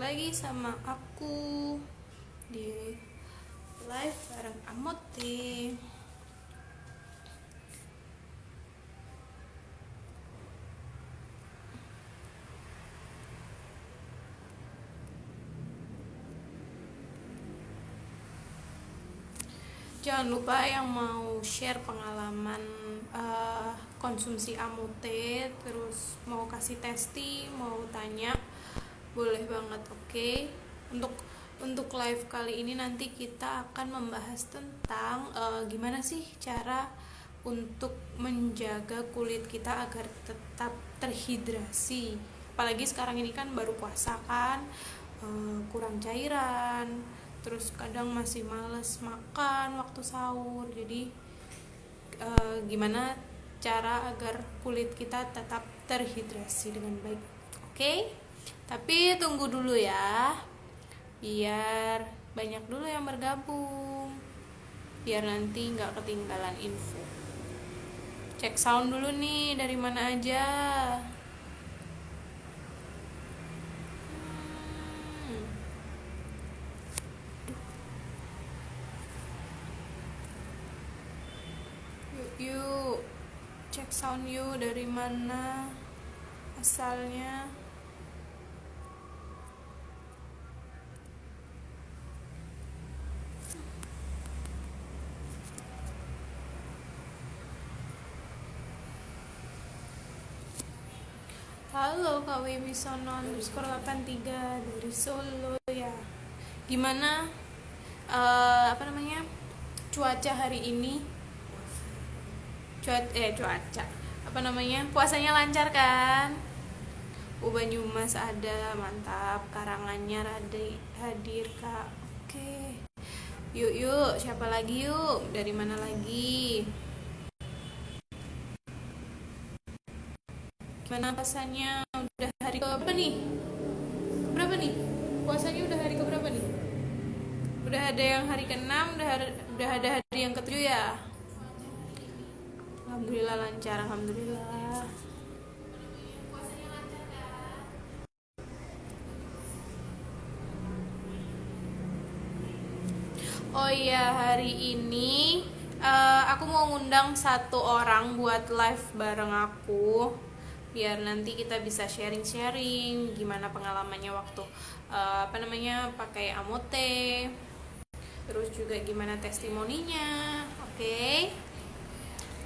lagi sama aku di live bareng Amote. Jangan lupa yang mau share pengalaman konsumsi Amote, terus mau kasih testi, mau tanya, boleh banget, oke? Untuk live kali ini nanti kita akan membahas tentang gimana sih cara untuk menjaga kulit kita agar tetap terhidrasi. Apalagi sekarang ini kan baru puasa kan, kurang cairan, terus kadang masih males makan waktu sahur. Jadi gimana cara agar kulit kita tetap terhidrasi dengan baik, oke? Tapi tunggu dulu ya, biar banyak dulu yang bergabung, biar nanti nggak ketinggalan info. Cek sound dulu nih, dari mana aja. Yuk, cek sound yuk, dari mana asalnya. Halo Kak Wibisono underscore 83 dari Solo ya. Gimana cuaca hari ini? Cuaca puasanya lancar kan? Banyumas ada, mantap. Karanganyar ada hadir Kak. Oke, yuk, siapa lagi yuk, dari mana lagi? Gimana puasanya, udah hari ke berapa nih? Puasanya udah hari ke berapa nih? Udah ada yang hari ke-6, udah ada hari yang ke-7 ya? Alhamdulillah lancar, alhamdulillah. Oh iya, hari ini aku mau ngundang satu orang buat live bareng aku, biar nanti kita bisa sharing-sharing gimana pengalamannya waktu pakai Amote, terus juga gimana testimoninya, oke?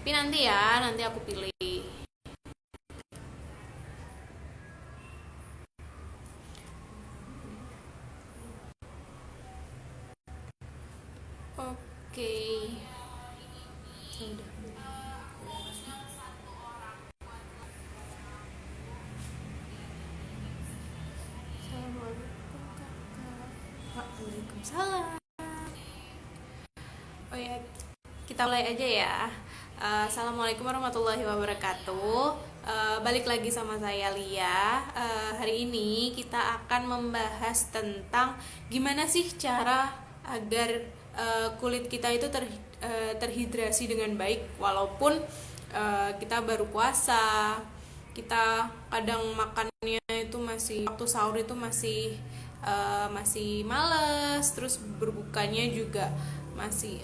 Tapi nanti aku pilih. Oke. Udah. Assalamualaikum kakak. Waalaikumsalam. Oh ya, kita mulai aja ya. Assalamualaikum warahmatullahi wabarakatuh. Balik lagi sama saya Lia. Hari ini kita akan membahas tentang gimana sih cara agar kulit kita itu terhidrasi dengan baik, walaupun kita baru puasa. Kita kadang makannya itu masih, waktu sahur itu masih males, terus berbukanya juga masih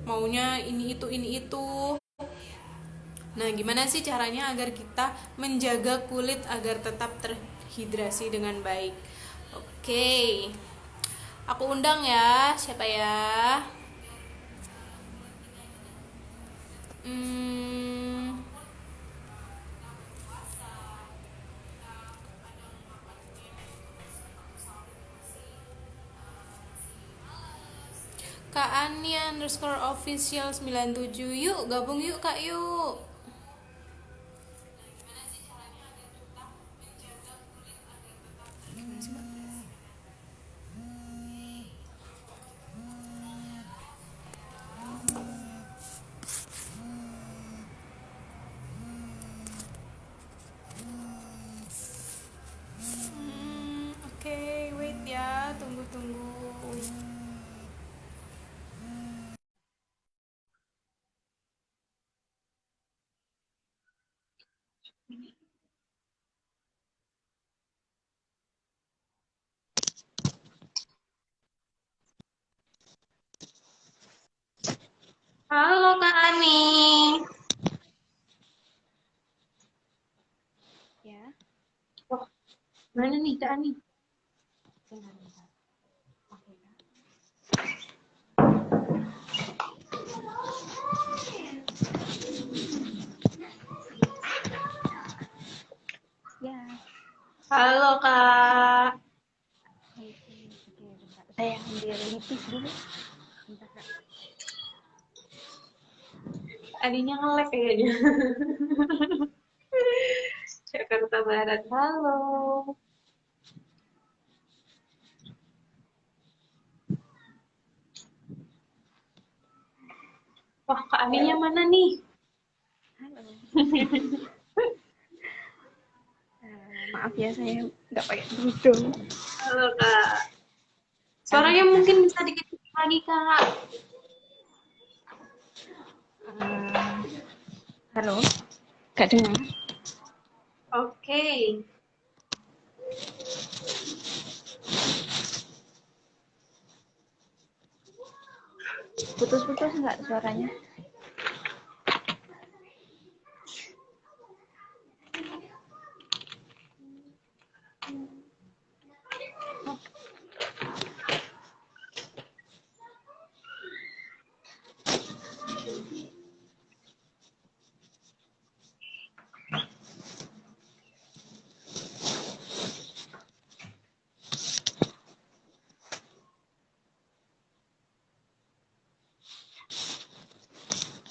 maunya ini itu. Nah, gimana sih caranya agar kita menjaga kulit agar tetap terhidrasi dengan baik? Oke, aku undang ya, siapa ya? Kak Ania underscore official 97. Yuk gabung yuk Kak, yuk. Oke, wait ya, tunggu. Ani. Ya. Wah, mana nih Kak Ani? Bentar. Oke, Kak. Ya. Halo Kak. Oke, bentar. Saya ambil lipis dulu. Bentar, Kak. Aninya nge-lag kayaknya. Jakarta Barat, halo. Wah, Kak Aninya mana nih? Halo. Maaf ya, saya nggak pakai kerudung. Halo Kak. Halo, Suaranya Kak. mungkin bisa dikecilin lagi Kak. Halo. Nggak dengar? Oke. Putus-putus nggak suaranya?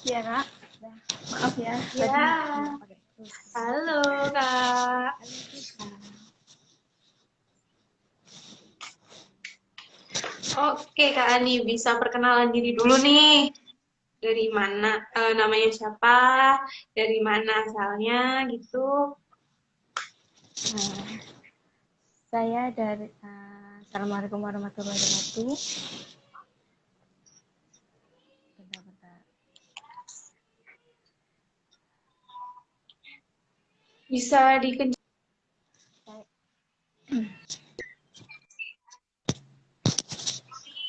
Iya, Kak. Maaf ya, Ya. tadi nggak pakai kerudung. Halo Kak. Halo, Kak. Oke Kak Ani, bisa perkenalan diri dulu nih. Dari mana, namanya siapa, dari mana asalnya gitu. Saya dari Assalamualaikum warahmatullahi wabarakatuh. Bentar. Bisa dikencang.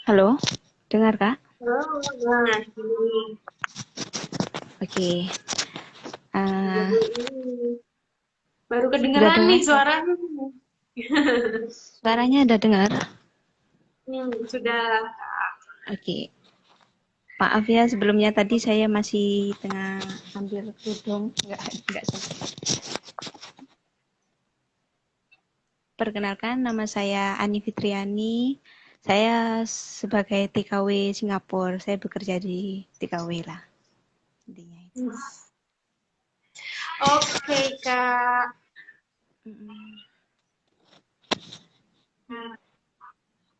Halo, dengar, Kak? Nah, ini. Oke. Baru Udah kedengeran dengar, nih Kak? suaranya. Suaranya udah dengar? Sudah. Oke. Maaf ya sebelumnya tadi saya masih tengah ambil kerudung, nggak sempat. Perkenalkan, nama saya Ani Fitriani. Saya sebagai TKW Singapura. Saya bekerja di TKW lah. Intinya itu. Oke Kak.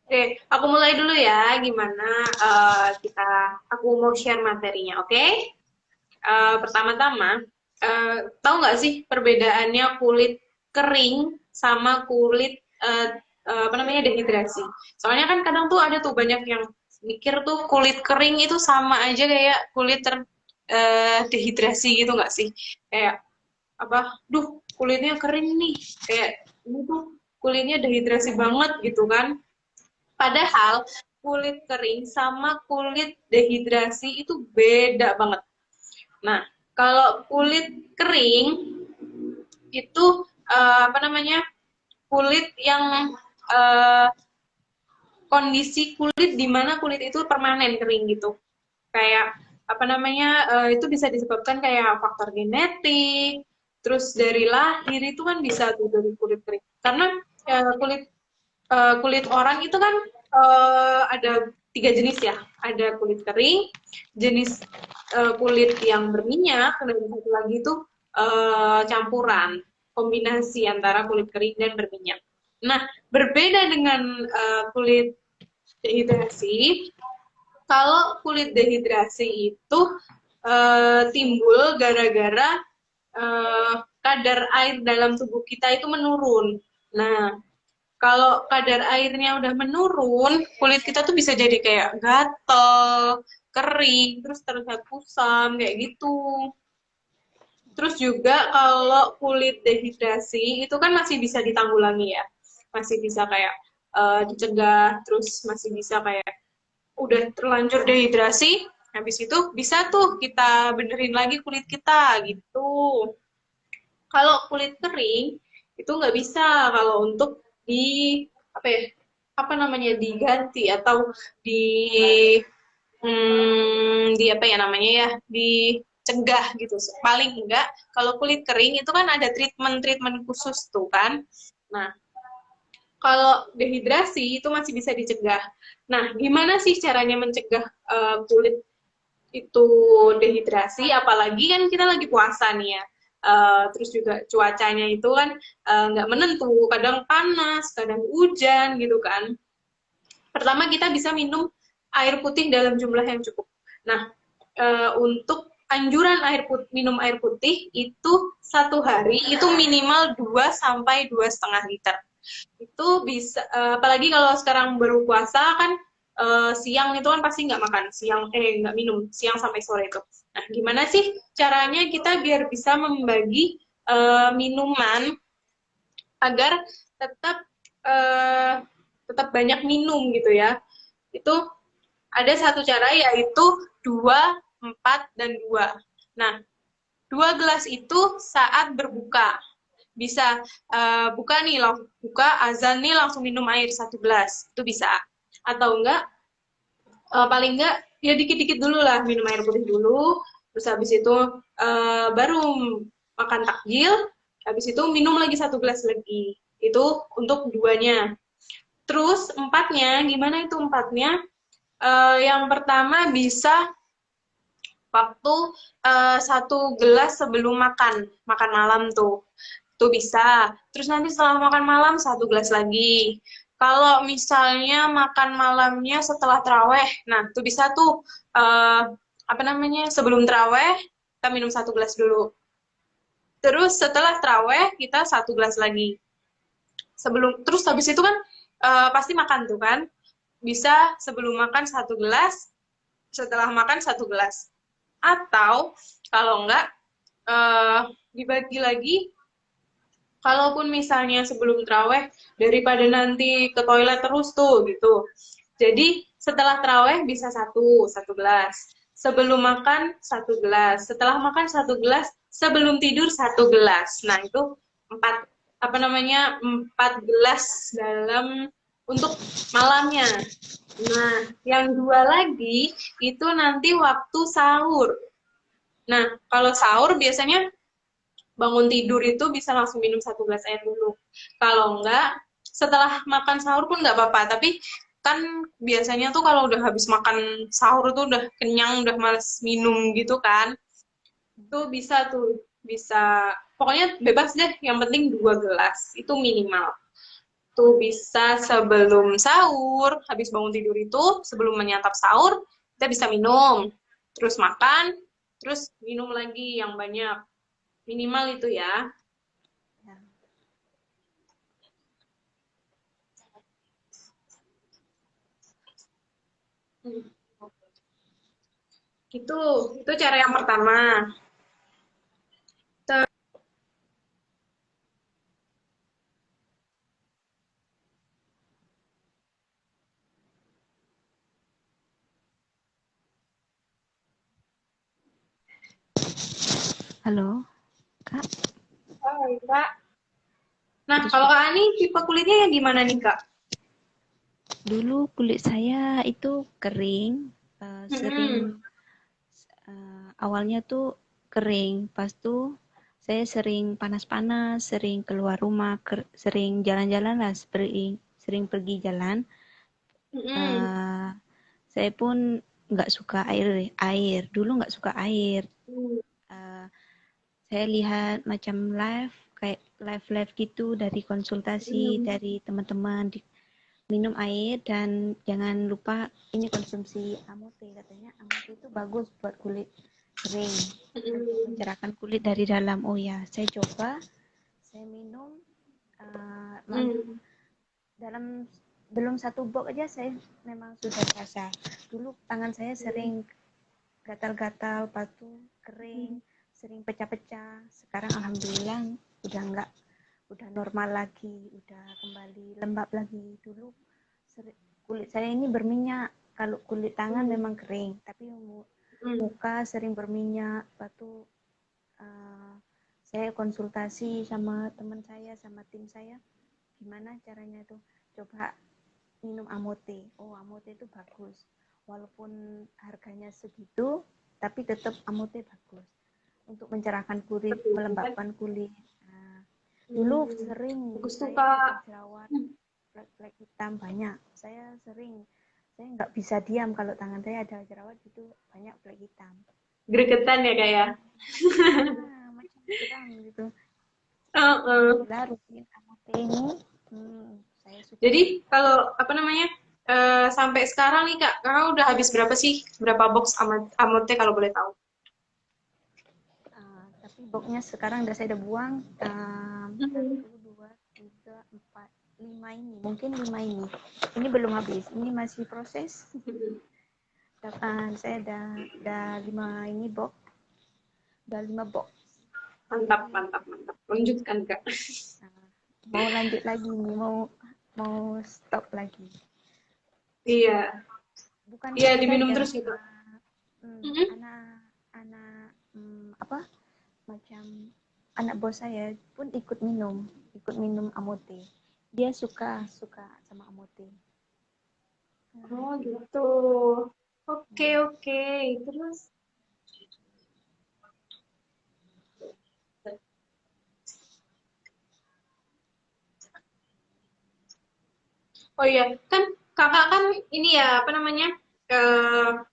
Oke, aku mulai dulu ya. Gimana aku mau share materinya, oke? Pertama-tama, tahu nggak sih perbedaannya kulit kering sama kulit apa namanya dehidrasi? Soalnya kan kadang tuh ada tuh banyak yang mikir tuh kulit kering itu sama aja kayak kulit dehidrasi gitu nggak sih? Kayak apa? Duh, kulitnya kering nih. Kayak ini tuh kulitnya dehidrasi banget gitu kan? Padahal kulit kering sama kulit dehidrasi itu beda banget. Nah, kalau kulit kering itu apa namanya? Kulit yang kondisi kulit di mana kulit itu permanen kering gitu. Kayak apa namanya? Itu bisa disebabkan kayak faktor genetik, terus dari lahir itu kan bisa tuh dari kulit kering. Karena kulit kulit orang itu kan ada 3 jenis ya. Ada kulit kering, jenis kulit yang berminyak, dan satu lagi itu campuran, kombinasi antara kulit kering dan berminyak. Nah, berbeda dengan kulit dehidrasi, kalau kulit dehidrasi itu timbul gara-gara kadar air dalam tubuh kita itu menurun. Nah, kalau kadar airnya udah menurun, kulit kita tuh bisa jadi kayak gatel, kering, terus terlihat kusam, kayak gitu. Terus juga kalau kulit dehidrasi itu kan masih bisa ditanggulangi ya. Masih bisa kayak dicegah, terus masih bisa kayak udah terlanjur dehidrasi, Habis itu bisa tuh kita benerin lagi kulit kita gitu. Kalau kulit kering itu nggak bisa kalau untuk di apa ya, apa namanya, diganti atau di di apa ya namanya ya, dicegah gitu. Paling enggak kalau kulit kering itu kan ada treatment-treatment khusus tuh kan. Nah, kalau dehidrasi itu masih bisa dicegah. Nah, gimana sih caranya mencegah kulit itu dehidrasi? Apalagi kan kita lagi puasa nih ya. Terus juga cuacanya itu kan nggak menentu, kadang panas, kadang hujan gitu kan. Pertama kita bisa minum air putih dalam jumlah yang cukup. Nah, untuk anjuran minum air putih itu satu hari itu minimal 2 sampai 2,5 liter. Itu bisa, apalagi kalau sekarang baru puasa kan, siang itu kan pasti nggak makan, nggak minum siang sampai sore itu. Nah, gimana sih caranya kita biar bisa membagi minuman agar tetap uh, tetap banyak minum gitu ya. Itu ada satu cara yaitu 2, 4, dan 2. Nah, 2 gelas itu saat berbuka. Bisa buka nih, buka azan nih langsung minum air 1 gelas. Itu bisa. Atau enggak, paling enggak ya dikit-dikit dulu lah minum air putih dulu. Terus habis itu baru makan takjil. Habis itu minum lagi 1 gelas lagi. Itu untuk duanya. Terus empatnya, gimana itu empatnya? Yang pertama bisa waktu 1 gelas sebelum makan malam tuh bisa. Terus nanti setelah makan malam 1 gelas lagi. Kalau misalnya makan malamnya setelah teraweh, nah tuh bisa tuh apa namanya, sebelum teraweh kita minum 1 gelas dulu. Terus setelah teraweh kita 1 gelas lagi. Terus habis itu kan pasti makan tuh kan. Bisa sebelum makan 1 gelas, setelah makan 1 gelas. Atau kalau enggak dibagi lagi, kalaupun misalnya sebelum terawih daripada nanti ke toilet terus tuh gitu. Jadi setelah terawih bisa 1 gelas. Sebelum makan 1 gelas. Setelah makan 1 gelas. Sebelum tidur 1 gelas. Nah itu 4 gelas dalam untuk malamnya. Nah, yang 2 lagi itu nanti waktu sahur. Nah, kalau sahur biasanya bangun tidur itu bisa langsung minum 1 gelas air dulu. Kalau enggak, setelah makan sahur pun nggak apa-apa. Tapi kan biasanya tuh kalau udah habis makan sahur tuh udah kenyang, udah males minum gitu kan. Itu bisa tuh, bisa. Pokoknya bebas deh, yang penting 2 gelas. Itu minimal. Tuh bisa sebelum sahur, habis bangun tidur itu, sebelum menyantap sahur, kita bisa minum. Terus makan, terus minum lagi yang banyak. Minimal itu ya. Itu cara yang pertama. Halo, Kak. Oh, Kak. Nah, Terus kalau Kak Ani, tipe kulitnya yang gimana nih, Kak? dulu kulit saya itu kering, sering Hmm. awalnya tuh kering, pas tuh saya sering panas-panas, sering keluar rumah, sering jalan-jalan lah, sering pergi jalan. Hmm. Eh, saya pun nggak suka air. Dulu nggak suka air. Eh, saya lihat macam kayak live gitu dari konsultasi Hmm. dari teman-teman, minum air dan jangan lupa ini konsumsi amute, katanya amute itu bagus buat kulit kering untuk Hmm. mencerahkan kulit dari dalam. Oh ya, saya coba, saya minum, Hmm. dalam belum 1 box aja saya memang sudah terasa. Dulu tangan saya sering gatal-gatal, batu, kering, sering pecah-pecah. Sekarang alhamdulillah udah enggak, udah normal lagi, udah kembali lembab lagi. Dulu kulit saya ini berminyak. Kalau kulit tangan memang kering, tapi muka sering berminyak, batu. Saya konsultasi sama teman saya, sama tim saya, gimana caranya tuh, coba minum Amote. Oh, Amote itu bagus, walaupun harganya segitu tapi tetap Amote bagus untuk mencerahkan kulit, Betul kan? melembabkan kulit. Dulu sering Bagus tuh saya kena Kak. jerawat, flek-flek hitam banyak. Saya nggak bisa diam kalau tangan saya ada jerawat itu, banyak flek hitam. Gregetan ya Kak ya. Macam geram gitu. Heeh. Alhamdulillah rutin Amote ini, saya suka. Jadi kalau apa namanya sampai sekarang nih Kak, Kakak udah habis berapa sih? Berapa box Amote kalau boleh tahu? Tapi boxnya sekarang saya udah buang. Mhm. Satu, dua, tiga, empat, lima ini. Mungkin lima ini. Ini belum habis. Ini masih proses. Saya udah lima ini box. Udah lima box. Mantap, Jadi mantap, mantap. Lanjutkan Kak. mau lanjut lagi nih. Mau stop lagi. Iya, Bukan iya saya diminum saja. terus ya Kak. Mhm. Anak apa? Macam anak bos saya pun ikut minum Amote. Dia suka suka sama Amote. Oh gitu. Oke, oke. Terus oh iya, kan kakak kan ini ya apa namanya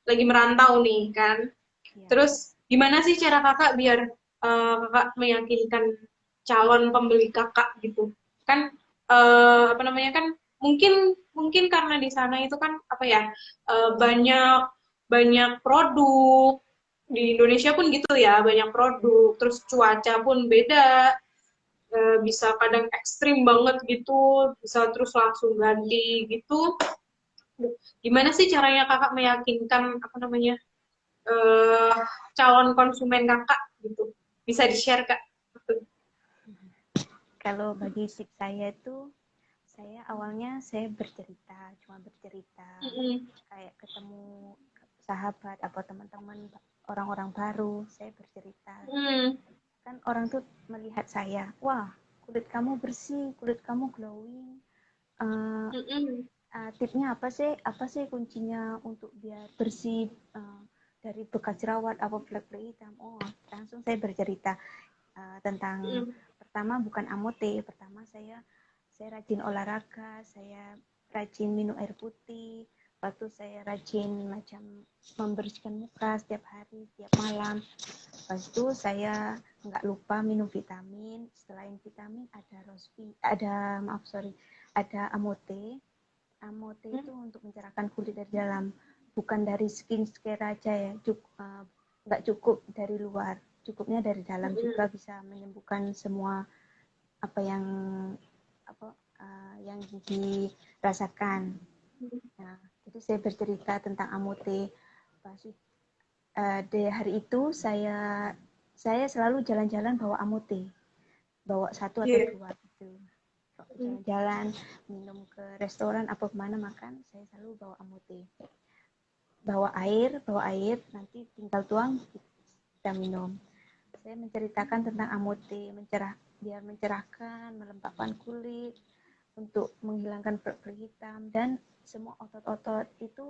lagi merantau nih kan. Ya. Terus gimana sih cara kakak biar kakak meyakinkan calon pembeli kakak gitu? Kan apa namanya kan mungkin mungkin karena di sana itu kan apa ya banyak banyak produk di Indonesia pun gitu ya banyak produk terus cuaca pun beda bisa kadang ekstrim banget gitu bisa terus langsung ganti gitu gimana sih caranya kakak meyakinkan apa namanya eh, calon konsumen kakak gitu bisa di share kak. Kalau bagi tips saya itu, saya awalnya saya cuma bercerita, Mm-mm. kayak ketemu sahabat atau teman-teman, orang-orang baru, saya bercerita. Mm. Kan orang tuh melihat saya, wah, kulit kamu bersih, kulit kamu glowing. Uh, Mm-mm. Tipsnya apa sih? Apa sih kuncinya untuk biar bersih, dari bekas jerawat atau flek-flek hitam? Oh, langsung saya bercerita tentang, Mm. pertama bukan Amote, pertama saya rajin olahraga, saya rajin minum air putih, waktu saya rajin macam membersihkan muka setiap hari, setiap malam. Lepas itu saya nggak lupa minum vitamin. Selain vitamin ada Amote. Amote itu untuk mencerahkan kulit dari dalam, bukan dari skincare aja ya. Nggak cukup dari luar, cukupnya dari dalam juga, bisa menyembuhkan semua apa yang dirasakan. Nah, jadi saya bercerita tentang Amote. Di hari itu saya selalu jalan-jalan bawa Amote, bawa satu atau Yeah. dua gitu. Jalan-jalan, minum ke restoran apa kemana makan, saya selalu bawa Amote. Bawa air, nanti tinggal tuang, kita minum. Saya menceritakan tentang Amote, biar mencerahkan, melembabkan kulit, untuk menghilangkan flek hitam, dan semua otot-otot itu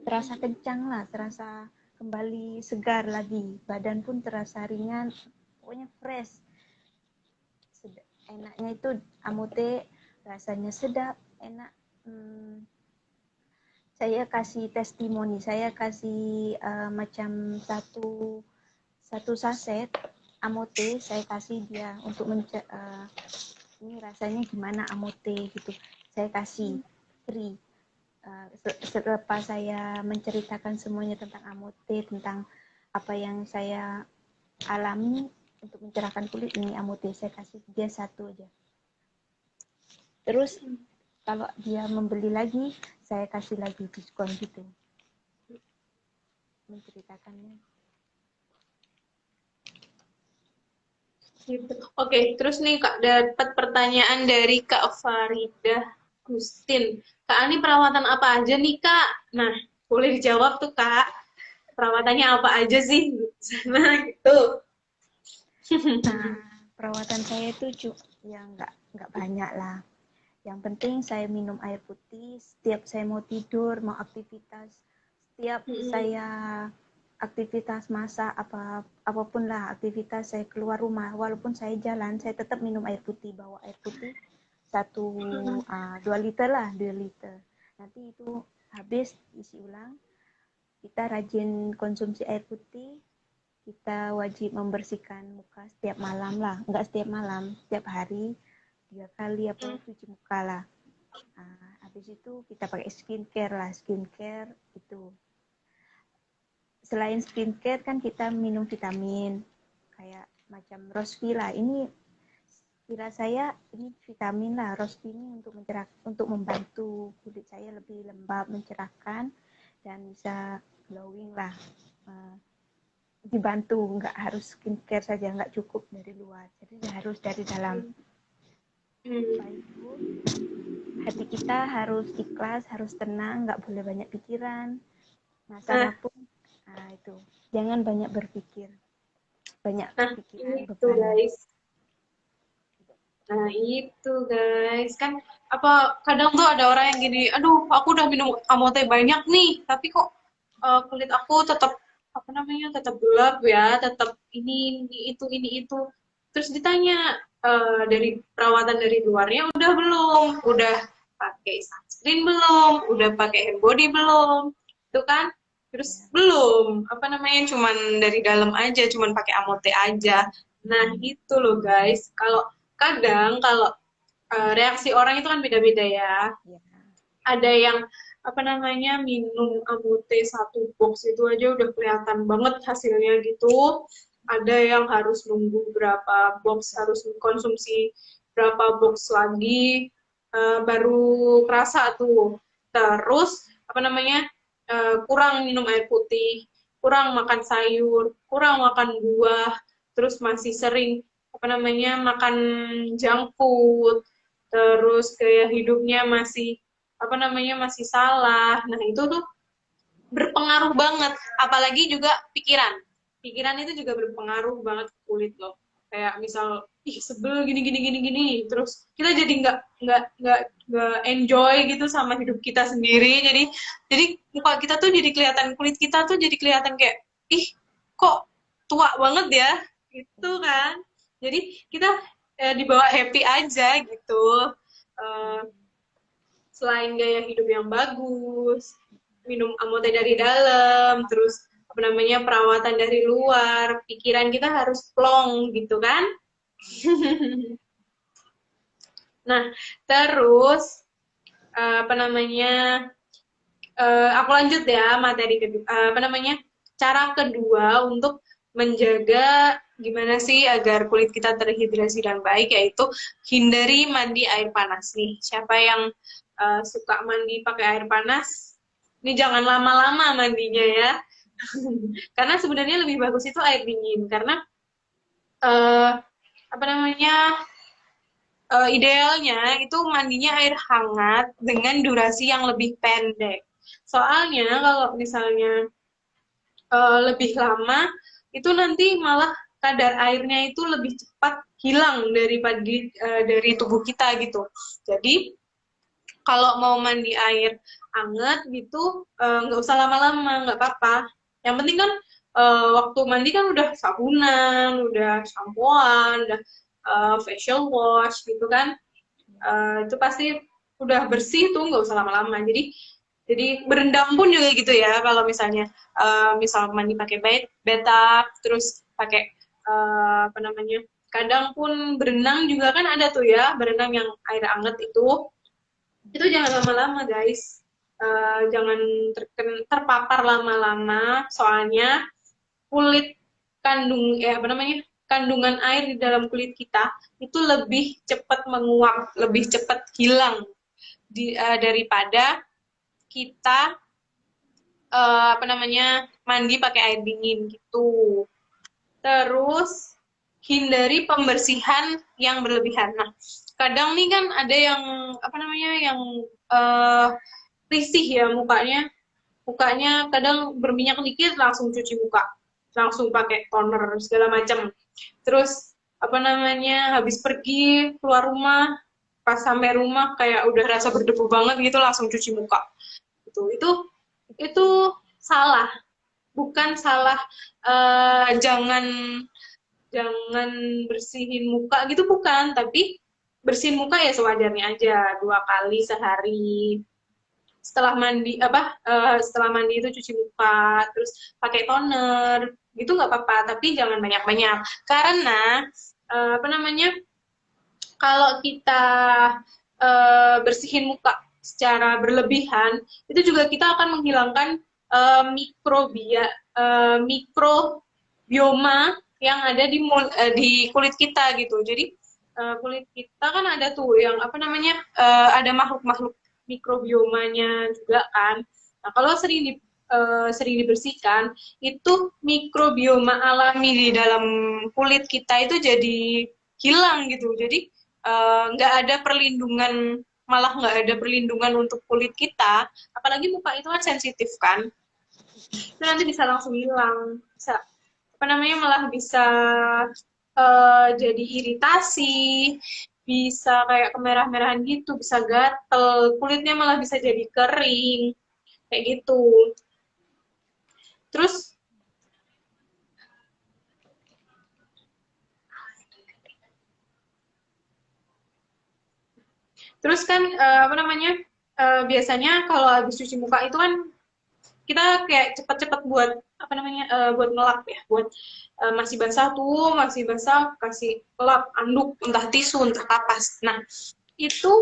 terasa kencang lah, terasa kembali segar lagi, badan pun terasa ringan, pokoknya fresh. Enaknya itu Amote, rasanya sedap, enak. Saya kasih testimoni, saya kasih macam satu saset Amote, saya kasih dia untuk ini rasanya gimana Amote gitu, saya kasih free. Selepas saya menceritakan semuanya tentang Amote, tentang apa yang saya alami untuk mencerahkan kulit, ini Amote, saya kasih dia satu aja. Terus kalau dia membeli lagi, saya kasih lagi diskon gitu, menceritakannya. Gitu. Oke, terus nih Kak, dapat pertanyaan dari Kak Faridah Gustin. Kak Ani perawatan apa aja nih Kak? Nah, boleh dijawab tuh Kak perawatannya apa aja sih di sana gitu. Nah, perawatan saya itu ya nggak banyak lah. Yang penting saya minum air putih setiap saya mau tidur, mau aktivitas. Setiap saya aktivitas masak apapun lah aktivitas saya keluar rumah, walaupun saya jalan, saya tetap minum air putih, bawa air putih 2 liter lah, 2 liter. Nanti itu habis isi ulang. Kita rajin konsumsi air putih, kita wajib membersihkan muka setiap malam lah, enggak setiap malam, setiap hari 3 kali cuci muka lah. Habis itu kita pakai skincare lah, skincare itu. Selain skincare kan kita minum vitamin kayak macam Rosvi lah. Ini kira saya ini vitamin lah, Rosvi ini untuk membantu kulit saya lebih lembab, mencerahkan dan bisa glowing lah. Dibantu, nggak harus skincare saja, nggak cukup dari luar, jadi harus dari dalam. Itu hati kita harus ikhlas, harus tenang, nggak boleh banyak pikiran, masalah pun itu jangan banyak berpikir, banyak pikiran itu beban. guys. Nah itu guys, kan apa kadang tuh ada orang yang gini, aduh aku udah minum amote banyak nih, tapi kok kulit aku tetap apa namanya tetap gelap ya, tetap ini itu. Terus ditanya dari perawatan dari luarnya udah belum, udah pakai sunscreen belum, udah pakai hand body belum, itu kan? Terus belum, apa namanya cuman dari dalam aja, cuman pakai amote aja. Nah itu loh guys, kadang kalau reaksi orang itu kan beda-beda ya. Ada yang apa namanya minum amute 1 box itu aja udah kelihatan banget hasilnya gitu. Ada yang harus nunggu berapa box, harus konsumsi berapa box lagi baru kerasa tuh. Terus apa namanya kurang minum air putih, kurang makan sayur, kurang makan buah, terus masih sering apa namanya makan junk food, terus gaya hidupnya masih apa namanya masih salah. Nah itu tuh berpengaruh banget, apalagi juga pikiran itu juga berpengaruh banget ke kulit loh. Kayak misal sebel gini, terus kita jadi nggak enjoy gitu sama hidup kita sendiri. Jadi muka kita tuh jadi kelihatan, kulit kita tuh jadi kelihatan kayak kok tua banget ya gitu kan. Jadi kita dibawa happy aja gitu. Selain gaya hidup yang bagus, minum amote dari dalam, terus apa namanya perawatan dari luar, pikiran kita harus plong gitu kan. Nah terus apa namanya aku lanjut ya materi kedua, apa namanya cara kedua untuk menjaga gimana sih agar kulit kita terhidrasi dan baik, yaitu hindari mandi air panas nih. Siapa yang suka mandi pakai air panas, ini jangan lama-lama mandinya ya. Karena sebenarnya lebih bagus itu air dingin, karena apa namanya idealnya itu mandinya air hangat dengan durasi yang lebih pendek. Soalnya kalau misalnya lebih lama, itu nanti malah kadar airnya itu lebih cepat hilang dari tubuh kita gitu. Jadi kalau mau mandi air hangat gitu nggak usah lama-lama, nggak apa-apa. Yang penting kan waktu mandi kan udah sabunan, udah sampoan, udah facial wash gitu kan. Itu pasti udah bersih tuh, nggak usah lama-lama. Jadi berendam pun juga gitu ya, kalau misalnya misal mandi pakai bathtub, terus pakai apa namanya, kadang pun berenang juga kan ada tuh ya, berenang yang air hangat itu jangan lama-lama guys. Jangan terpapar lama-lama, soalnya kulit kandungan air di dalam kulit kita itu lebih cepat menguap, lebih cepat hilang daripada kita apa namanya mandi pakai air dingin gitu. Terus hindari pembersihan yang berlebihan. Nah, kadang nih kan ada yang apa namanya yang risih ya mukanya, mukanya kadang berminyak dikit langsung cuci muka, langsung pakai toner segala macam. Terus apa namanya, habis pergi keluar rumah, pas sampai rumah kayak udah rasa berdebu banget gitu langsung cuci muka. Itu salah, bukan salah, jangan jangan bersihin muka gitu, bukan, tapi bersihin muka ya sewajarnya aja 2 kali sehari. Setelah mandi itu cuci muka, terus pakai toner gitu nggak apa-apa, tapi jangan banyak-banyak karena apa namanya, kalau kita bersihin muka secara berlebihan itu juga kita akan menghilangkan mikrobioma yang ada di kulit kita gitu. Jadi kulit kita kan ada tuh yang apa namanya, ada makhluk-makhluk mikrobiomanya juga kan. Nah, kalau sering dibersihkan, itu mikrobioma alami di dalam kulit kita itu jadi hilang gitu. Jadi nggak ada perlindungan, malah nggak ada perlindungan untuk kulit kita. Apalagi muka itu kan sensitif kan. Itu nanti bisa langsung hilang. Bisa apa namanya, malah bisa jadi iritasi, bisa kayak kemerah-merahan gitu, bisa gatel, kulitnya malah bisa jadi kering, kayak gitu. Terus terus kan apa namanya, biasanya kalau habis cuci muka itu kan kita kayak cepet-cepet buat apa namanya, buat ngelap ya, buat masih basah kasih lap anduk, entah tisu entah kapas. Nah itu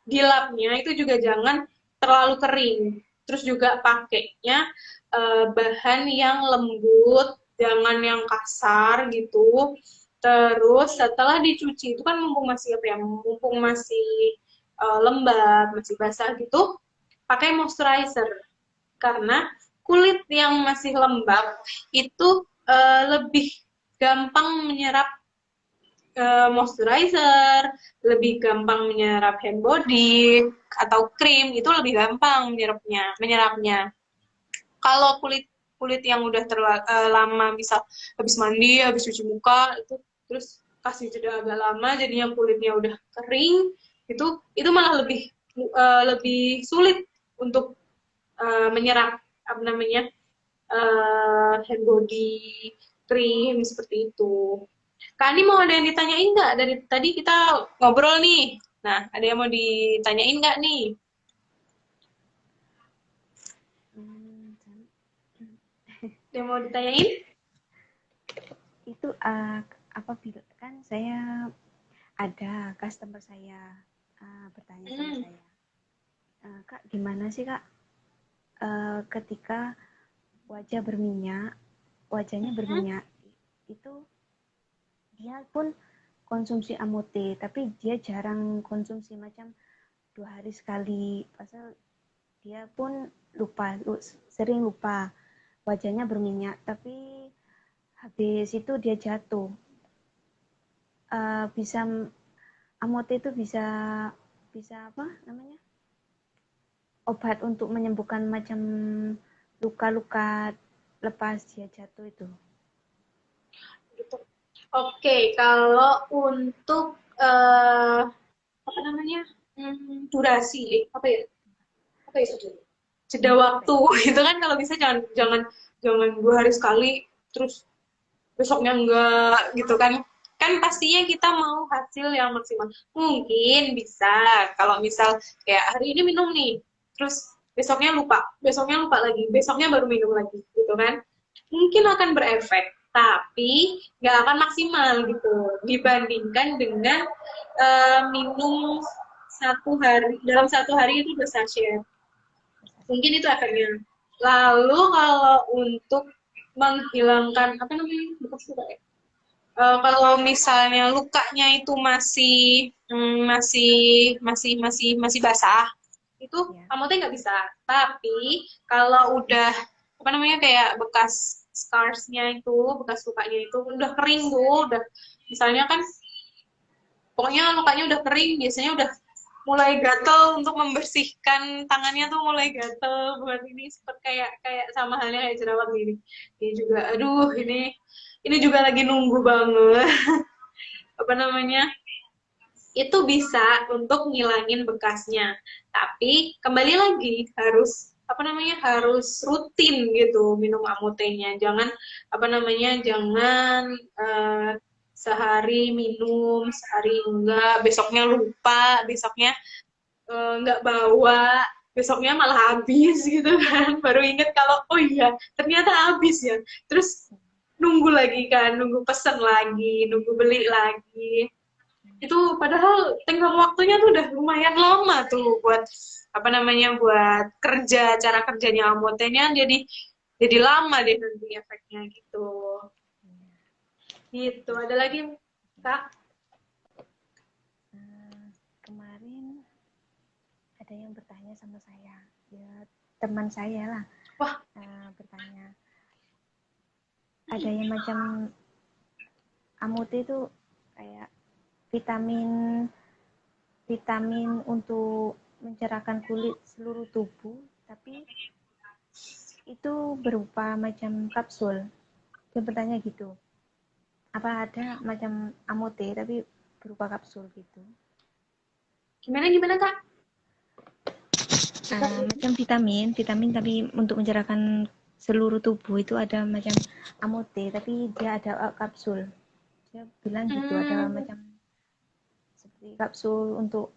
di lapnya itu juga jangan terlalu kering, terus juga pakainya bahan yang lembut, jangan yang kasar gitu. Terus setelah dicuci itu kan mumpung masih apa ya, mumpung masih lembab, masih basah gitu, pakai moisturizer karena kulit yang masih lembab itu lebih gampang menyerap moisturizer, lebih gampang menyerap hand body atau krim, itu lebih gampang menyerapnya. Kalau kulit kulit yang udah lama, misal habis mandi, habis cuci muka itu, terus kasih jeda agak lama, jadinya kulitnya udah kering, itu malah lebih sulit untuk menyerap apa namanya, hand body, krim seperti itu. Kak Ani mau ada yang ditanyain nggak? Dari tadi kita ngobrol nih. Nah, ada yang mau ditanyain nggak nih? Hmm, Ada yang mau ditanyain? itu apabila kan saya ada customer saya bertanya sama Hmm. saya, Kak gimana sih Kak ketika wajahnya Hmm. berminyak itu dia pun konsumsi amute tapi dia jarang konsumsi, macam 2 hari sekali, pasal dia pun sering lupa wajahnya berminyak, tapi habis itu dia jatuh. Bisa amute itu bisa bisa apa namanya, obat untuk menyembuhkan macam luka-luka lepas dia jatuh itu. Gitu. Oke, kalau untuk apa namanya, durasi, apa ya? Apa ya itu? Jeda waktu itu kan kalau bisa jangan jangan jangan 2 hari sekali, terus besoknya enggak gitu kan. Kan pastinya kita mau hasil yang maksimal. Mungkin bisa kalau misal kayak hari ini minum nih, terus besoknya lupa lagi, besoknya baru minum lagi gitu kan. Mungkin akan berefek, tapi nggak akan maksimal gitu dibandingkan dengan minum dalam 1 hari itu bersachet. Mungkin itu efeknya. Lalu kalau untuk menghilangkan apa namanya, bekas luka ya? Kalau misalnya lukanya itu masih basah, itu Ya. kamu tuh nggak bisa. Tapi kalau udah apa namanya, kayak bekas scarsnya itu, bekas lukanya itu udah kering tuh, udah misalnya kan, pokoknya lukanya udah kering, biasanya udah mulai gatel untuk membersihkan tangannya tuh mulai gatel buat ini seperti kayak kayak sama halnya kayak jerawat gini. Ini juga aduh ini juga lagi nunggu banget apa namanya itu bisa untuk ngilangin bekasnya. Tapi kembali lagi harus apa namanya harus rutin gitu minum amutenya. Jangan apa namanya jangan sehari minum, sehari enggak, besoknya lupa, besoknya nggak bawa, besoknya malah habis gitu kan. Baru inget kalau oh iya ternyata habis ya. Terus nunggu lagi kan, nunggu pesen lagi, nunggu beli lagi itu padahal tenggang waktunya tuh udah lumayan lama tuh buat apa namanya buat kerja cara kerjanya amotenya jadi lama deh nanti efeknya gitu ada lagi kak. Kemarin ada yang bertanya sama saya, ya teman saya lah. Wah. Bertanya, ada yang macam amute itu kayak vitamin untuk mencerahkan kulit seluruh tubuh, tapi itu berupa macam kapsul. Dia bertanya gitu, apa ada macam amute tapi berupa kapsul gitu? Gimana kak? Macam vitamin tapi untuk mencerahkan seluruh tubuh itu ada macam amute tapi dia ada kapsul. Dia bilang gitu ada macam seperti kapsul untuk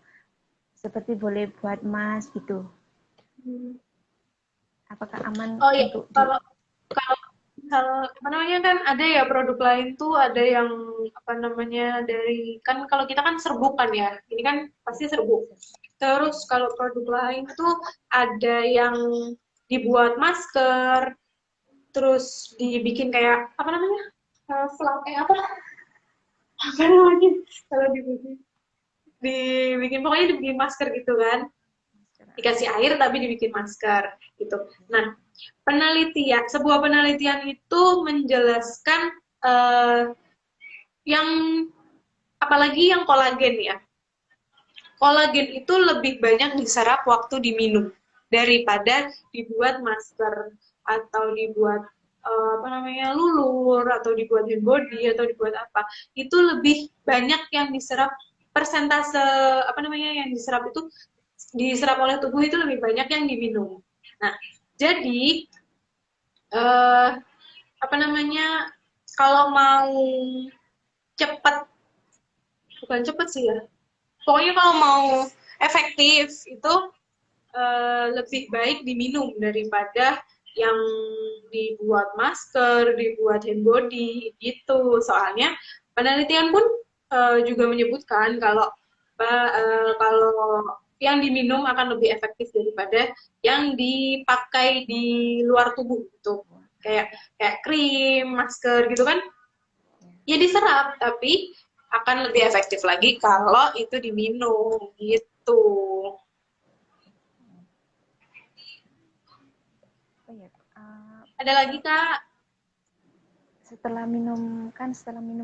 seperti boleh buat emas gitu. Apakah aman untuk kalau apa namanya kan ada ya produk lain tuh ada yang apa namanya dari kan kalau kita kan serbuk kan ya ini kan pasti serbuk. Terus kalau produk lain tuh ada yang dibuat masker, terus dibikin kayak apa namanya apa namanya kalau dibikin pokoknya dibikin masker gitu kan, dikasih air tapi dibikin masker gitu. Nah sebuah penelitian itu menjelaskan yang apalagi yang kolagen ya. Kolagen itu lebih banyak diserap waktu diminum daripada dibuat masker atau dibuat apa namanya lulur atau dibuat hand body atau dibuat apa. Itu lebih banyak yang diserap persentase apa namanya yang diserap itu diserap oleh tubuh itu lebih banyak yang diminum. Nah, jadi apa namanya kalau mau cepat bukan cepat sih ya pokoknya kalau mau efektif itu lebih baik diminum daripada yang dibuat masker, dibuat hand body gitu. Soalnya penelitian pun juga menyebutkan kalau kalau yang diminum akan lebih efektif daripada yang dipakai di luar tubuh gitu. Kayak krim, masker gitu kan. Ya diserap tapi akan lebih efektif lagi kalau itu diminum gitu. Ada lagi kak? Setelah minum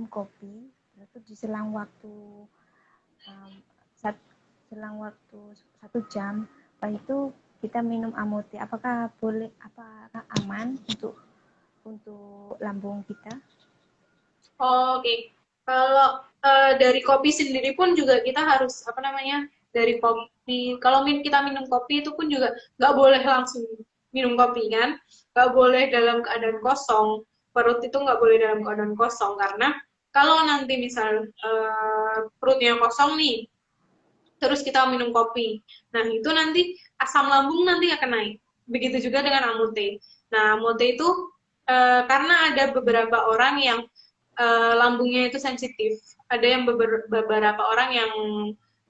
kopi, itu di selang waktu satu jam, setelah itu kita minum amute. Apakah aman untuk lambung kita? Oke. Kalau dari kopi sendiri pun juga kita harus apa namanya dari kopi. Kalau kita minum kopi itu pun juga nggak boleh langsung minum kopi kan, nggak boleh dalam keadaan kosong. Perut itu nggak boleh dalam keadaan kosong karena kalau nanti misal perutnya kosong nih, terus kita minum kopi, nah itu nanti asam lambung nanti akan naik. Begitu juga dengan amute. Nah amute itu karena ada beberapa orang yang lambungnya itu sensitif. Ada yang beberapa orang yang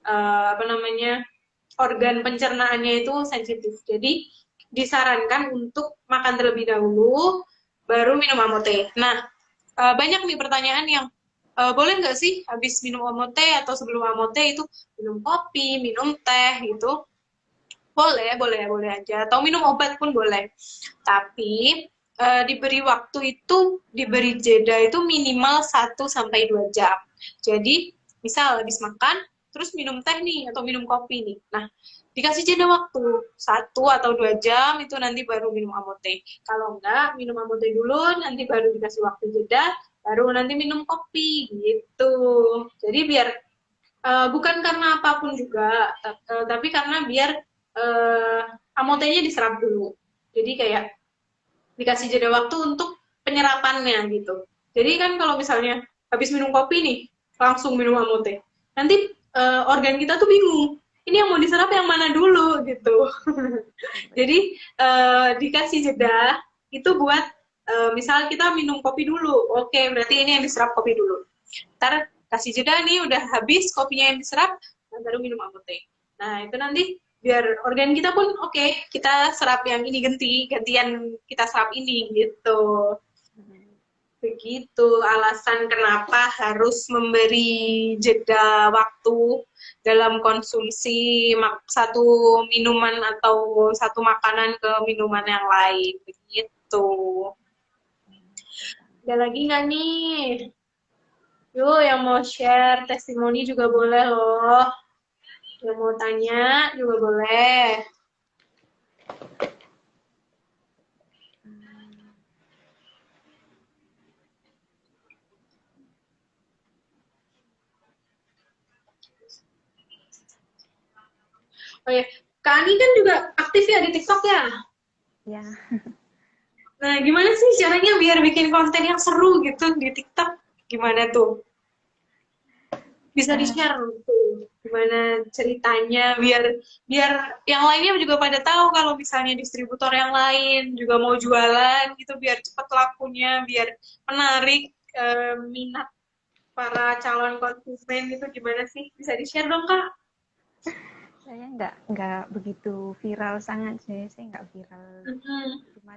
apa namanya organ pencernaannya itu sensitif. Jadi disarankan untuk makan terlebih dahulu, baru minum amute. Nah banyak nih pertanyaan yang boleh nggak sih habis minum amute atau sebelum amute itu minum kopi, minum teh gitu? Boleh aja. Atau minum obat pun boleh. Tapi diberi waktu itu, diberi jeda itu minimal 1-2 jam. Jadi, misal habis makan, terus minum teh nih atau minum kopi nih. Nah, dikasih jeda waktu 1 atau 2 jam itu nanti baru minum amote. Kalau enggak, minum amote dulu, nanti baru dikasih waktu jeda, baru nanti minum kopi gitu. Jadi biar bukan karena apapun juga, tapi karena biar amotenya diserap dulu. Jadi kayak dikasih jeda waktu untuk penyerapannya gitu. Jadi kan kalau misalnya habis minum kopi nih, langsung minum amote. Nanti organ kita tuh bingung. Ini yang mau diserap yang mana dulu gitu. Jadi dikasih jeda itu buat misal kita minum kopi dulu. Oke, berarti ini yang diserap kopi dulu. Ntar kasih jeda nih udah habis kopinya yang diserap, baru minum amote. Nah, itu nanti biar organ kita pun oke, kita serap yang ini gantian kita serap ini gitu. Begitu alasan kenapa harus memberi jeda waktu dalam konsumsi satu minuman atau satu makanan ke minuman yang lain begitu. Ada lagi nggak nih? Yuk yang mau share testimoni juga boleh loh. Yang mau tanya juga boleh. Oh ya, Kak Ani kan juga aktif ya di TikTok ya? Ya, Nah, gimana sih caranya biar bikin konten yang seru gitu di TikTok? Gimana tuh? Bisa di-share tuh gimana ceritanya biar biar yang lainnya juga pada tahu kalau misalnya distributor yang lain juga mau jualan gitu biar cepat lakunya, biar menarik minat para calon konsumen itu gimana sih? Bisa di-share dong, Kak? saya nggak begitu viral sangat sih. Saya nggak viral. Mhm.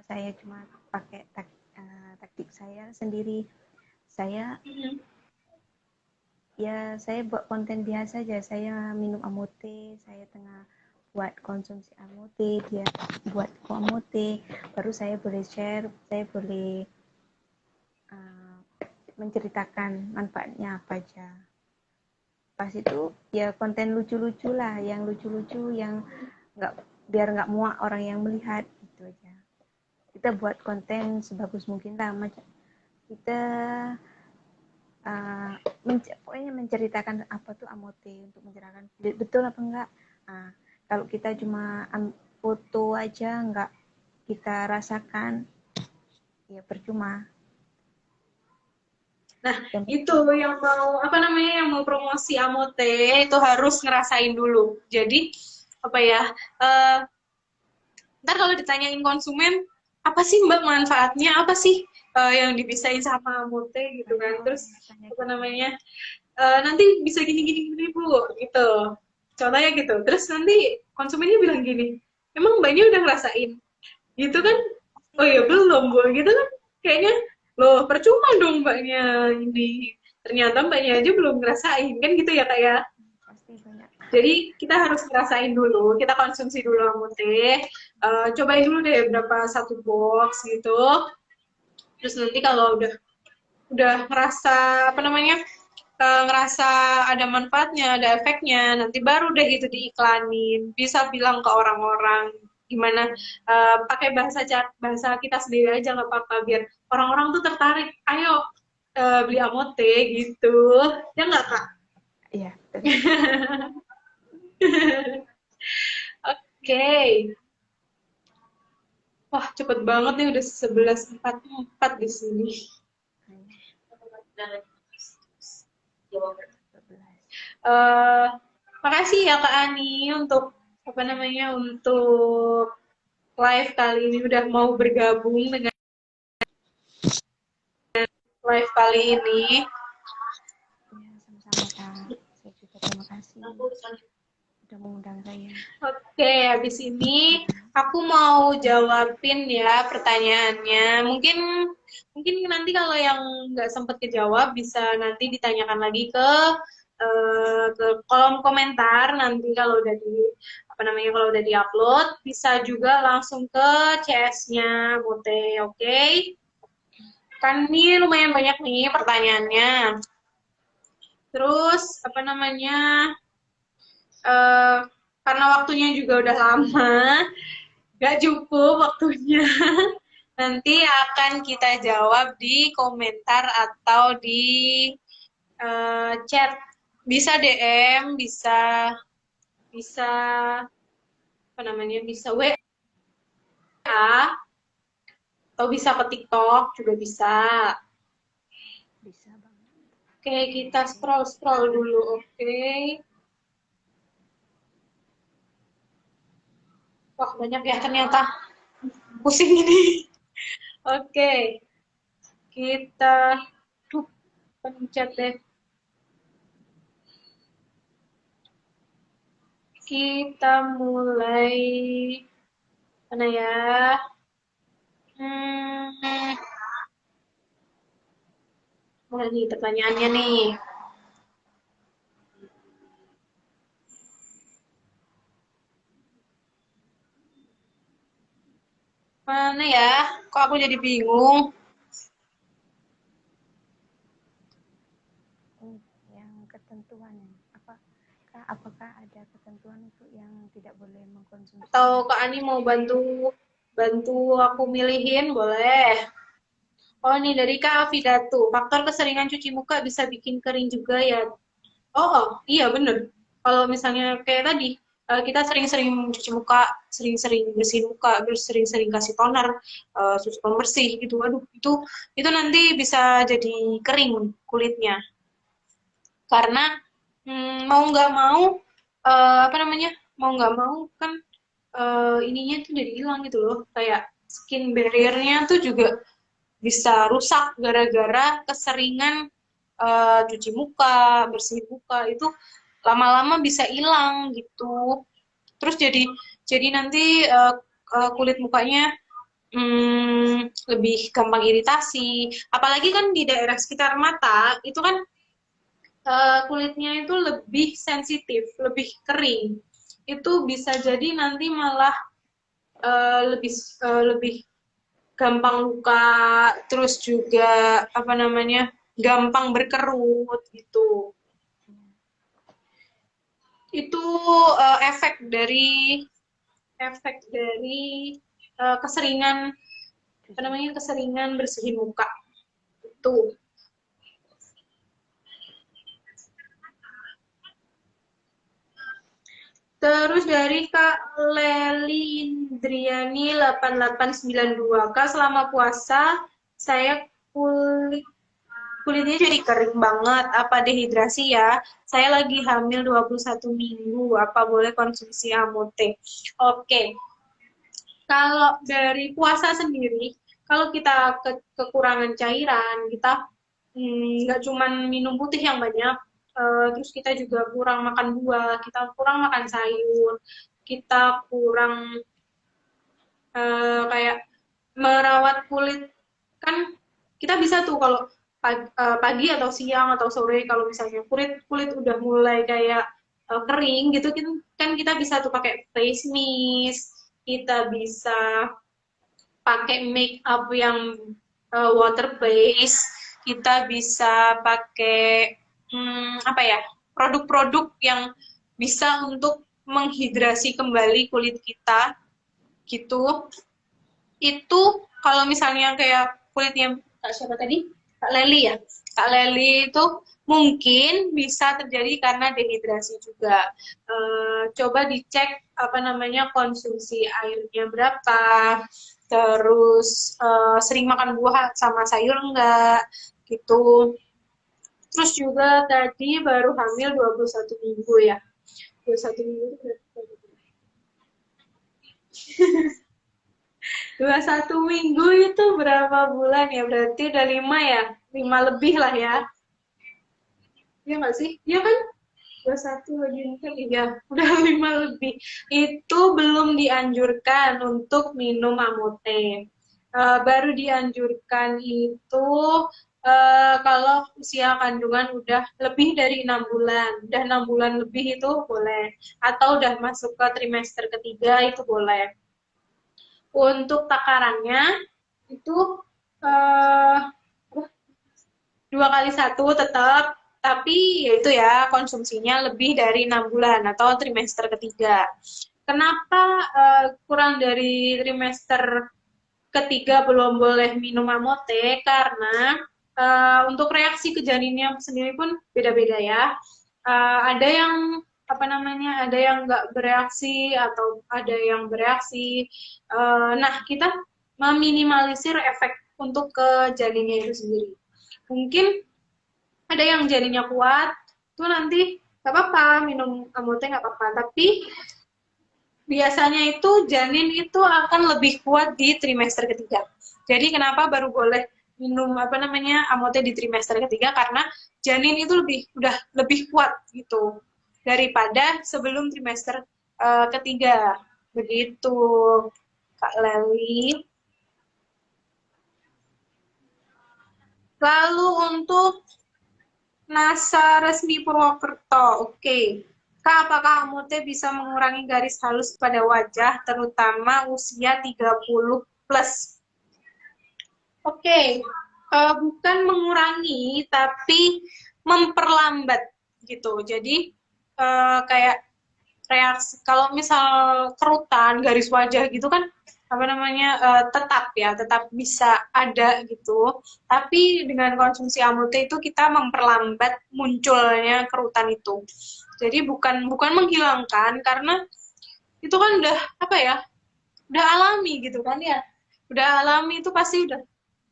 Saya cuma pakai taktik saya sendiri. Saya Mhm. ya saya buat konten biasa aja. Saya minum amote, saya tengah buat konsumsi amote, dia buat amote, baru saya boleh share, saya boleh uh, menceritakan manfaatnya apa aja. Pas itu ya konten lucu-lucu lah, yang lucu-lucu yang nggak biar nggak muak orang yang melihat gitu aja. Kita buat konten sebagus mungkin lah, kita pokoknya menceritakan apa tuh amote untuk menceritakan betul apa enggak. Kalau kita cuma foto aja nggak kita rasakan ya percuma. Nah, Yang itu yang mau apa namanya yang mau promosi amote itu harus ngerasain dulu. Jadi apa ya? eh, Ntar kalau ditanyain konsumen, apa sih Mbak manfaatnya? Apa sih yang dibisain sama amote gitu banyak kan? orang Terus yang tanya apa gitu. namanya? Nanti bisa gini-gini Bu gitu. Contohnya gitu. Terus nanti konsumennya bilang gini, emang Mbaknya udah ngerasain? Gitu kan? Oh Pasti ya banyak. belum Bu. Gitu kan? Kayaknya loh percuma dong Mbaknya ini. Ternyata Mbaknya aja belum ngerasain kan gitu ya Kak ya? Pasti banyak. Jadi kita harus ngerasain dulu, kita konsumsi dulu amute, cobain dulu deh berapa satu box gitu. Terus nanti kalau udah ngerasa apa namanya ngerasa ada manfaatnya, ada efeknya, nanti baru deh itu diiklanin. Bisa bilang ke orang-orang gimana pakai bahasa kita sendiri aja nggak apa-apa biar orang-orang tuh tertarik. Ayo beli amote gitu, ya nggak Kak? Iya, Oke. Wah, cepet banget nih udah 11.44 di sini. Eh, Makasih ya Kak Ani untuk apa namanya untuk live kali ini udah mau bergabung dengan live kali ini. ya, sama-sama Kak. Saya juga terima kasih sudah mengundang saya. Oke, habis ini aku mau jawabin ya pertanyaannya. Mungkin mungkin nanti kalau yang nggak sempet kejawab bisa nanti ditanyakan lagi ke kolom komentar nanti kalau udah di apa namanya kalau udah diupload bisa juga langsung ke CS-nya Mute, oke? Kan ini lumayan banyak nih pertanyaannya. Terus apa namanya? eh, karena waktunya juga udah lama, gak cukup waktunya. Nanti akan kita jawab di komentar atau di chat. Bisa DM, bisa bisa apa namanya, bisa WA, atau bisa ke TikTok juga bisa. Bisa banget. Oke, kita scroll dulu. Oke. Wah, banyak ya ternyata. Pusing ini. Oke, kita pencet deh. Kita mulai mana ya? Hmm, mana nih pertanyaannya nih? Mana ya? Kok aku jadi bingung? Yang ketentuan apakah ada ketentuan untuk yang tidak boleh mengkonsumsi Atau yang Kak Ani mau bantu bantu aku milihin, boleh. Oh, nih dari Kak Afidatu. Faktor keseringan cuci muka bisa bikin kering juga ya. Oh, iya bener. Kalau misalnya kayak tadi, kita sering-sering cuci muka, sering-sering bersihin muka, terus sering-sering kasih toner, susu pembersih gitu. Aduh, itu nanti bisa jadi kering kulitnya. Karena mau nggak mau, apa namanya, mau nggak mau kan ininya tuh jadi hilang gitu loh. Kayak skin barrier-nya tuh juga bisa rusak gara-gara keseringan cuci muka, bersihin muka itu lama-lama bisa hilang gitu. Terus jadi nanti kulit mukanya lebih gampang iritasi. Apalagi kan di daerah sekitar mata itu kan kulitnya itu lebih sensitif, lebih kering. Itu bisa jadi nanti malah lebih gampang luka, terus juga apa namanya, gampang berkerut gitu. Itu efek dari keseringan apa namanya, keseringan bersihin muka itu. Terus dari Kak Lelindriani 8892, Kak selama puasa saya kulitnya jadi kering banget. Apa dehidrasi ya? Saya lagi hamil 21 minggu. Apa boleh konsumsi Amote? Oke. Kalau dari puasa sendiri, kalau kita kekurangan cairan, kita nggak cuman minum putih yang banyak, terus kita juga kurang makan buah, kita kurang makan sayur, kita kurang kayak merawat kulit. Kan kita bisa tuh kalau pagi atau siang atau sore, kalau misalnya kulit kulit udah mulai kayak kering gitu kan kita bisa tuh pakai face mist, kita bisa pakai make up yang water based, kita bisa pakai apa ya, produk-produk yang bisa untuk menghidrasi kembali kulit kita gitu. Itu kalau misalnya kayak kulitnya Kak siapa tadi? Kak Leli ya. Kak Leli itu mungkin bisa terjadi karena dehidrasi juga. Coba dicek apa namanya, konsumsi airnya berapa, terus sering makan buah sama sayur enggak gitu. Terus juga tadi baru hamil 21 minggu ya. 21 minggu itu berarti 21 minggu itu berapa bulan ya? Berarti udah 5 ya? 5 lebih lah ya. Iya nggak sih? Iya kan? 21 lagi mungkin, iya. Udah 5 lebih. Itu belum dianjurkan untuk minum Amote. Baru dianjurkan itu kalau usia kandungan udah lebih dari 6 bulan. Udah 6 bulan lebih itu boleh. Atau udah masuk ke trimester ketiga itu boleh. Untuk takarannya itu eh, 2 kali 1 tetap. tapi yaitu ya konsumsinya lebih dari 6 bulan atau trimester ketiga. Kenapa kurang dari trimester ketiga belum boleh minum amote? Karena untuk reaksi ke janinnya sendiri pun beda-beda ya. Ada yang apa namanya, ada yang nggak bereaksi atau ada yang bereaksi. Nah, kita meminimalisir efek untuk ke janinnya itu sendiri. Mungkin ada yang janinnya kuat, tuh nanti nggak apa-apa minum amote nggak apa-apa. Tapi biasanya itu janin itu akan lebih kuat di trimester ketiga. Jadi kenapa baru boleh minum apa namanya amote di trimester ketiga, karena janin itu udah lebih kuat gitu daripada sebelum trimester ketiga. Begitu, Kak Leli. Lalu untuk NASA Resmi Purwokerto, oke. Kak, apakah amote bisa mengurangi garis halus pada wajah, terutama usia 30 plus? Oke, bukan mengurangi, tapi memperlambat gitu. Jadi kayak reaksi, kalau misal kerutan garis wajah gitu kan, apa namanya, tetap bisa ada gitu. Tapi dengan konsumsi amote itu kita memperlambat munculnya kerutan itu. Jadi bukan menghilangkan, karena itu kan udah apa ya, udah alami gitu kan ya. Udah alami itu pasti udah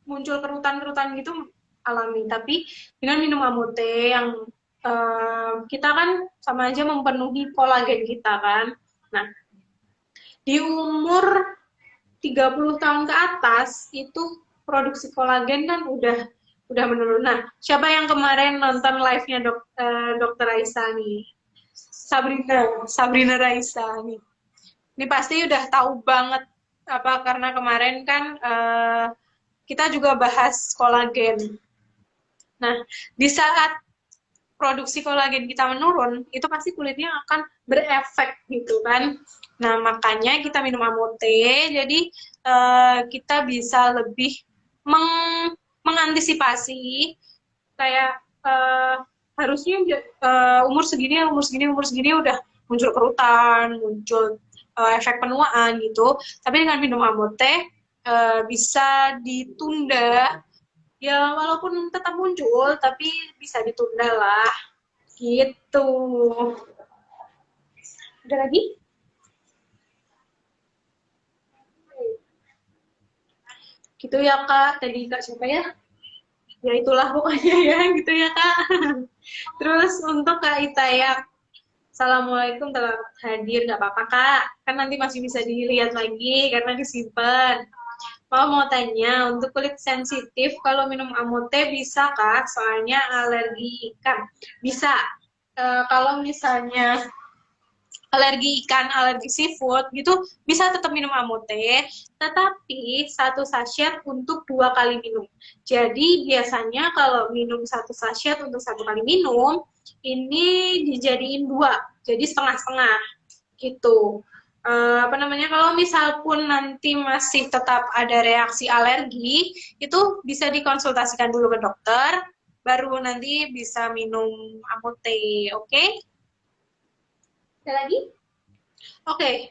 muncul kerutan-kerutan gitu, alami. Tapi dengan minum amote yang kita kan sama aja memenuhi kolagen kita kan. Nah, di umur 30 tahun ke atas itu produksi kolagen kan udah menurun. Nah, siapa yang kemarin nonton live-nya Dokter Raisa nih? Sabrina Raisa nih. Ini pasti udah tahu banget apa, karena kemarin kan kita juga bahas kolagen. Nah, di saat produksi kolagen kita menurun, itu pasti kulitnya akan berefek gitu kan. Nah, makanya kita minum amote, jadi kita bisa lebih mengantisipasi kayak harusnya umur segini udah muncul kerutan, muncul efek penuaan gitu. Tapi dengan minum amote bisa ditunda. Ya, walaupun tetap muncul, tapi bisa ditunda lah. Gitu. Ada lagi? Gitu ya, Kak. Tadi Kak siapa ya? Ya itulah pokoknya ya, gitu ya, Kak. Terus untuk Kak Itayak, Assalamualaikum telah hadir, nggak apa-apa, Kak. Kan nanti masih bisa dilihat lagi karena disimpan. Mau tanya, untuk kulit sensitif, kalau minum amote bisa, Kak? Soalnya alergi ikan. Bisa. Kalau misalnya alergi ikan, alergi seafood gitu, bisa tetap minum amote, tetapi satu sachet untuk 2 kali minum. Jadi biasanya kalau minum satu sachet untuk 1 kali minum, ini dijadiin 2, jadi setengah-setengah gitu. Apa namanya, kalau misal pun nanti masih tetap ada reaksi alergi, itu bisa dikonsultasikan dulu ke dokter, baru nanti bisa minum amote, oke? Ada lagi? Oke,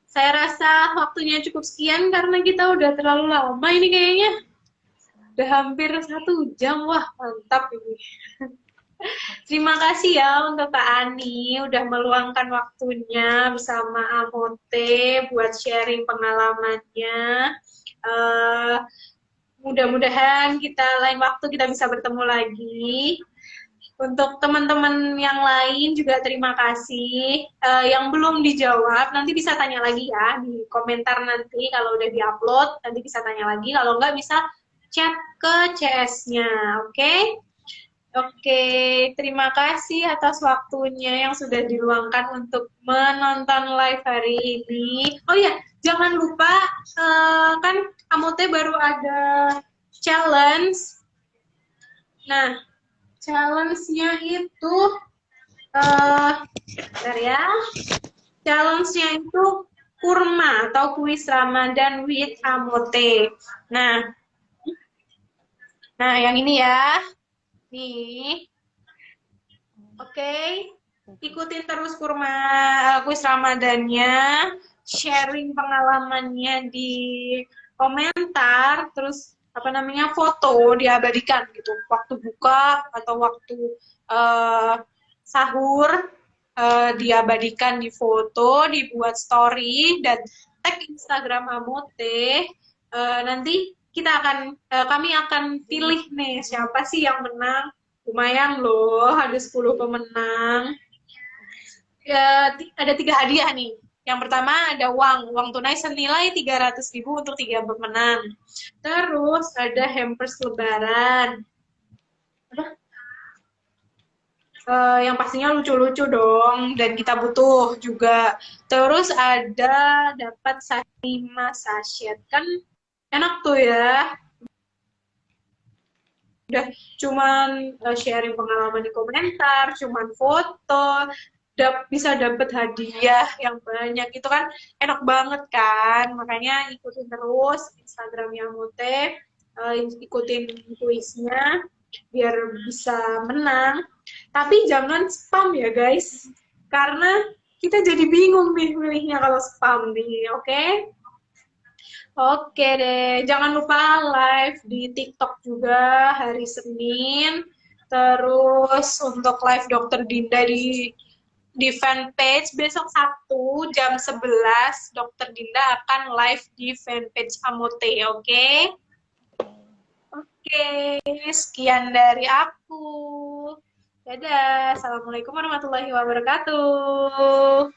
saya rasa waktunya cukup sekian karena kita udah terlalu lama ini kayaknya. Udah hampir 1 jam, wah mantap ini. Terima kasih ya untuk Kak Ani udah meluangkan waktunya bersama Amote buat sharing pengalamannya. Uh, Mudah-mudahan kita lain waktu kita bisa bertemu lagi. Untuk teman-teman yang lain juga terima kasih. Yang belum dijawab nanti bisa tanya lagi ya di komentar nanti, kalau udah diupload nanti bisa tanya lagi. Kalau nggak bisa chat ke CS-nya, oke? Oke, terima kasih atas waktunya yang sudah diluangkan untuk menonton live hari ini. Oh ya, jangan lupa kan Amote baru ada challenge. Nah, challenge-nya itu bentar ya. Challenge-nya itu kurma atau kuis Ramadan with Amote. Nah, yang ini ya. Nih. Oke, ikutin terus kuis Ramadannya, sharing pengalamannya di komentar, terus apa namanya foto diabadikan gitu, waktu buka atau waktu eh, sahur diabadikan di foto, dibuat story dan tag Instagram Amote. Nanti kami akan pilih nih siapa sih yang menang. Lumayan loh, ada 10 pemenang. Ya, ada 3 hadiah nih. Yang pertama ada uang tunai senilai 300.000 untuk 3 pemenang. Terus ada hampers lebaran. Yang pastinya lucu-lucu dong dan kita butuh juga. Terus ada dapat 5 sachet. Kan enak tuh ya. Udah cuman sharing pengalaman di komentar, cuman foto, bisa dapet hadiah yang banyak itu kan enak banget kan. Makanya ikutin terus Instagramnya Mute, ikutin kuisnya biar bisa menang. Tapi jangan spam ya guys, karena kita jadi bingung nih milihnya kalau spam nih, oke? Okay? Oke deh, jangan lupa live di TikTok juga hari Senin. Terus untuk live Dokter Dinda di fanpage besok Sabtu jam 11 Dokter Dinda akan live di fanpage Amote, oke? Oke, sekian dari aku. Dadah, Assalamualaikum warahmatullahi wabarakatuh.